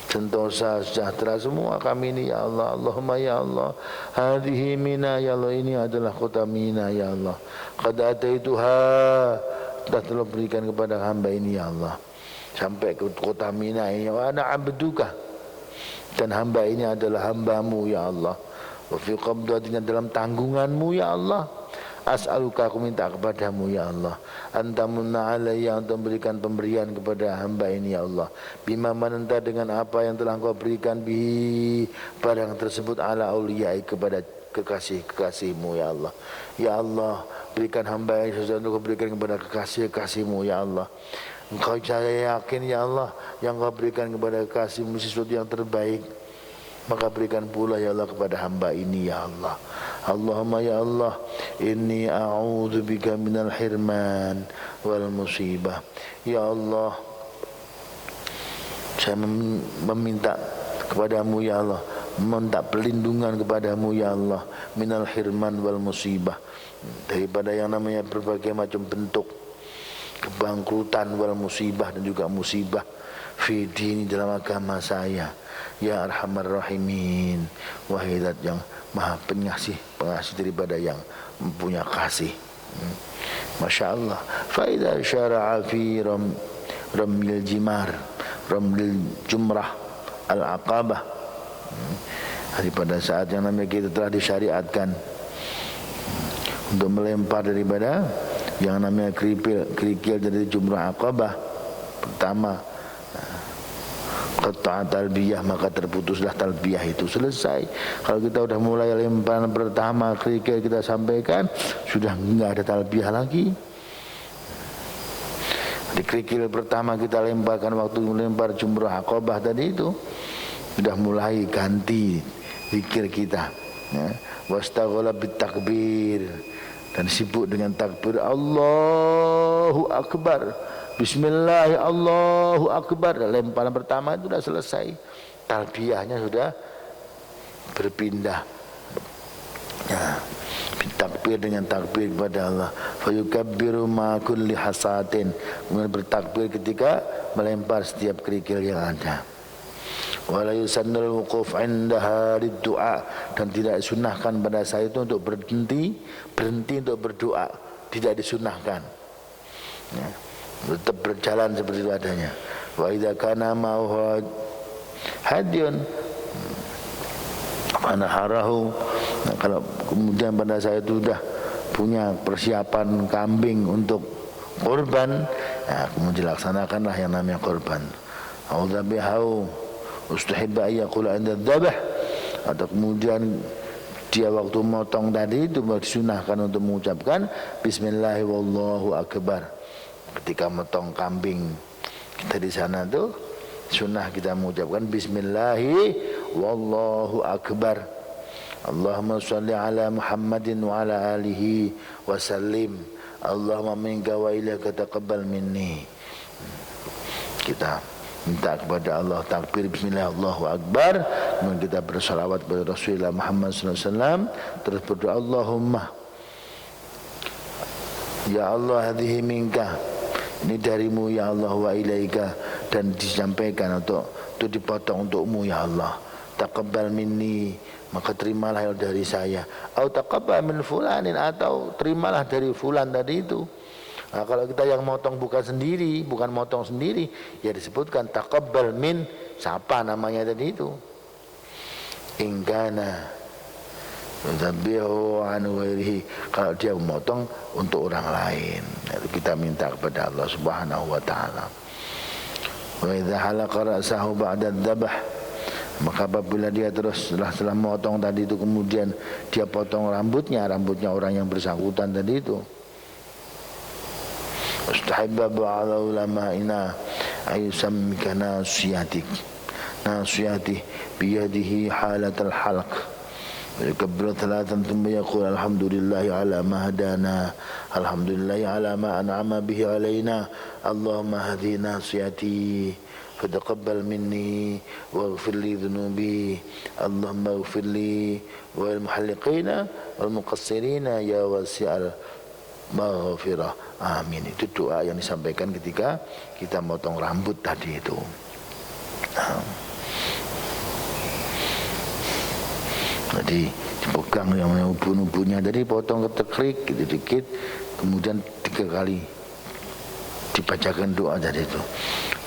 Sentosa sejahtera semua kami ini ya Allah. Allahumma ya Allah hadhihi Mina, ya Allah ini adalah kota Mina ya Allah, qad ataituha, telah berikan kepada hamba ini ya Allah, sampai ke kota Mina ini, wa ana abduka, dan hamba ini adalah hambamu ya Allah, wa fi qabdatina, dalam tanggunganmu ya Allah, as'aluka, aku minta kepadamu ya Allah, antamunna alayya, untuk memberikan pemberian kepada hamba ini ya Allah, bima mananta, dengan apa yang telah engkau berikan bihi, barang tersebut, ala auliyai, kepada kekasih-kekasihmu ya Allah. Ya Allah, berikan hamba ini sesuatu kau berikan kepada kekasih-kekasihmu ya Allah. Engkau, saya yakin ya Allah, yang kau berikan kepada kekasihmu sesuatu yang terbaik, maka berikan pula ya Allah kepada hamba ini ya Allah. Allahumma ya Allah inni a'udzu bika minal hirman wal musibah. Ya Allah, saya meminta kepadamu ya Allah, meminta perlindungan kepadamu ya Allah, minal hirman wal musibah, daripada yang namanya berbagai macam bentuk kebangkrutan, wal musibah, dan juga musibah fi dini, dalam agama saya. Ya arhamar rahimin, wahai zat yang maha pengasih, pengasih daripada yang mempunyai kasih. Masya Allah. Fa idza syara'a fi ramil jimar, ramil jumrah al-aqabah, pada saat yang namanya kita telah disyariatkan untuk melempar daripada yang namanya kerikil dari jumrah aqabah pertama, qata'a talbiyah, maka terputuslah talbiyah itu, selesai. Kalau kita sudah mulai lemparan pertama kerikil kita sampaikan, sudah enggak ada talbiyah lagi. Di kerikil pertama kita lemparkan waktu melempar jumrah aqabah tadi itu, sudah mulai ganti zikir kita ya. Wastaghala bitakbir, dan sibuk dengan takbir Allahu Akbar, Bismillah, Allahu Akbar. Lemparan pertama itu sudah selesai, talbiyahnya sudah berpindah ya, takbir dengan takbir kepada Allah. Fayukabbiru ma kulli hasatin, kemudian bertakbir ketika melempar setiap kerikil yang ada. Wala yusannul wuquf indaha liddu'a, dan tidak disunahkan pada saya itu untuk berhenti untuk berdoa, tidak disunahkan ya, tetap berjalan seperti itu adanya. Wa idza kana ma'hu hadyun fanaharahu, nah, kalau kemudian pada saya itu sudah punya persiapan kambing untuk kurban, nah, kemudian dilaksanakanlah yang namanya kurban. Audzabihu ustahibba ayyaqula 'inda dzabh, atau kemudian dia waktu motong tadi itu disunahkan untuk mengucapkan bismillah wallahu akbar. Ketika motong kambing kita di sana tuh sunnah kita mengucapkan bismillah wallahu akbar. Allahumma shalli ala Muhammadin wa ala alihi wa sallim. Allahumma minka wa ilaika taqabbal minni. Kita minta kepada Allah takbir bismillah Allahu akbar, kemudian kita bersalawat kepada Rasulullah Muhammad SAW, terus berdoa Allahumma ya Allah hadhihi minka, ini darimu ya Allah, wa ilaika, dan disampaikan untuk dipotong untukmu ya Allah, taqabbal minni, maka terimalah dari saya. Atau taqabbal min fulanin, atau terimalah dari fulan tadi itu. Nah, kalau kita yang motong bukan motong sendiri, ya disebutkan taqabbal min, siapa namanya tadi itu. Ingkana yudhabbihu an ghairihi, kalau dia memotong untuk orang lain, lalu kita minta kepada Allah Subhanahu wa taala. Wa idza halaqa ra'sahu ba'da dzabh, maka apabila dia terus setelah memotong tadi itu, kemudian dia potong rambutnya orang yang bersangkutan tadi itu. Ustahibba ba'da ulama'ina ayusammika nasiyatik, nasiyati biyadihi halatal halq, يكبر ثلاثا ثم يقول الحمد لله على ما هدانا، الحمد لله على ما أنعم به علينا، اللهم هذه ناصيتي فتقبل مني واغفر لي ذنوبي، اللهم اغفر لي والمحلقين والمقصرين يا واسع المغفرة، amin. Itu doa yang disampaikan ketika kita motong rambut tadi itu. Jadi dipegang yang ubun-ubunnya tadi, potong ketekrik gitu dikit, kemudian 3 kali dibacakan doa tadi itu.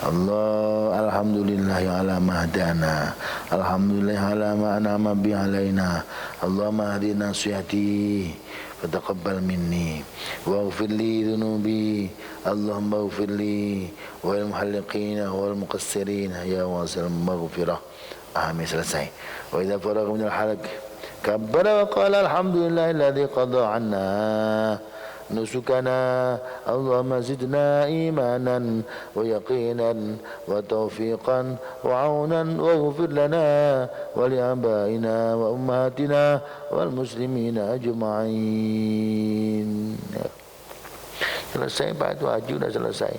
Allah, alhamdulillah ala ma hadana, alhamdulillah ala ma an'ama bi alaina, Allahumma hadina nasihati fataqabbal minni waghfir li dhunubi, Allahumma ighfir li wal muhalliqina wal muqassirina ya wasi'al maghfirah. Amin. Selesai. Wa idza faragha min al-halq kabbara wa qala alhamdulillahilladzi qada 'anna nusukana, Allahumma zidna imanan wa yaqinan wa tawfiqan wa 'aunan waghfir lana wa li abaina wa ummahatina wal muslimina ajma'in. Selesai Pak, itu haji sudah selesai.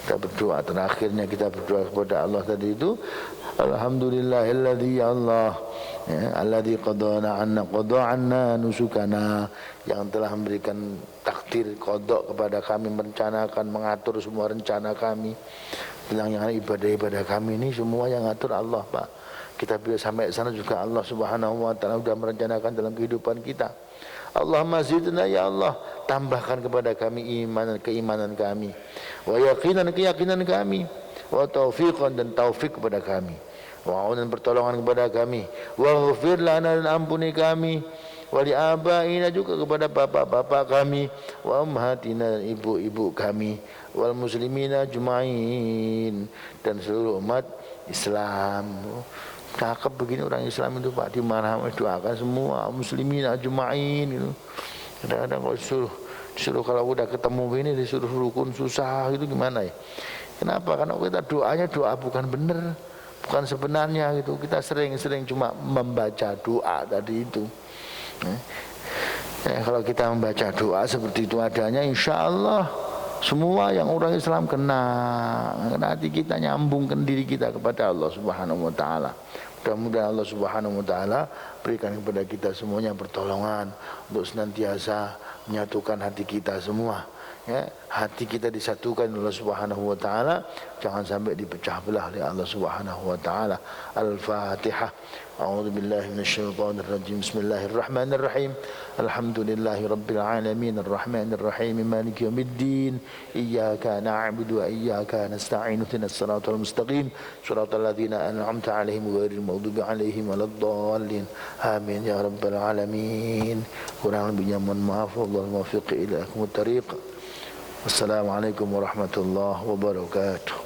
Kita berdoa, terakhirnya kita berdoa kepada Allah tadi itu, alhamdulillahilladzi, ya Allah, ya, alladzi qadana anna nusukana, yang telah memberikan takdir qada kepada kami, merencanakan, mengatur semua rencana kami tentang yang ibadah-ibadah kami ini, semua yang ngatur Allah Pak. Kita bila sampai sana juga Allah Subhanahu wa taala sudah merencanakan dalam kehidupan kita. Allahumma zidna, ya Allah, tambahkan kepada kami keimanan kami, wa keyakinan kami, wa taufiqan, dan taufik kepada kami, wa aunan, pertolongan kepada kami, wa ghfir lana, dan ampuni kami, wa li abaina, juga kepada bapak-bapak kami, wa ummahatina, dan ibu-ibu kami, wal muslimina ajma'in, dan seluruh umat Islam. Cakep begini orang Islam itu Pak, di mana doakan semua muslimin ajma'in gitu. Kadang-kadang kalau disuruh kalau udah ketemu ini disuruh rukun susah gitu, gimana ya? Kenapa? Karena kita doanya doa bukan benar, bukan sebenarnya gitu. Kita sering-sering cuma membaca doa tadi itu. Kalau kita membaca doa seperti itu adanya, insya Allah semua yang orang Islam kena hati kita, nyambungkan diri kita kepada Allah Subhanahu wa taala. Mudah-mudahan Allah Subhanahu wa taala berikan kepada kita semuanya pertolongan untuk senantiasa menyatukan hati kita semua. Ya, hati kita disatukan oleh Allah Subhanahu wa taala, jangan sampai dipecah belah oleh Allah Subhanahu wa taala. Al-Fatihah. A'udzu billahi minasyaitonir rajim. Bismillahirrahmanirrahim. Alhamdulillahi rabbil alamin, arrahmanir rahim, maliki yaumiddin. Iyyaka na'budu wa iyyaka nasta'in. Ihdinas siratal mustaqim, siratal ladzina an'amta 'alaihim ghairil maghdubi 'alaihim waladdallin. Amin ya rabbal alamin. Kurang lebihnya mohon maaf. Wallahul muwaffiq ila aqwamit thariq. Wassalamualaikum warahmatullahi wabarakatuh.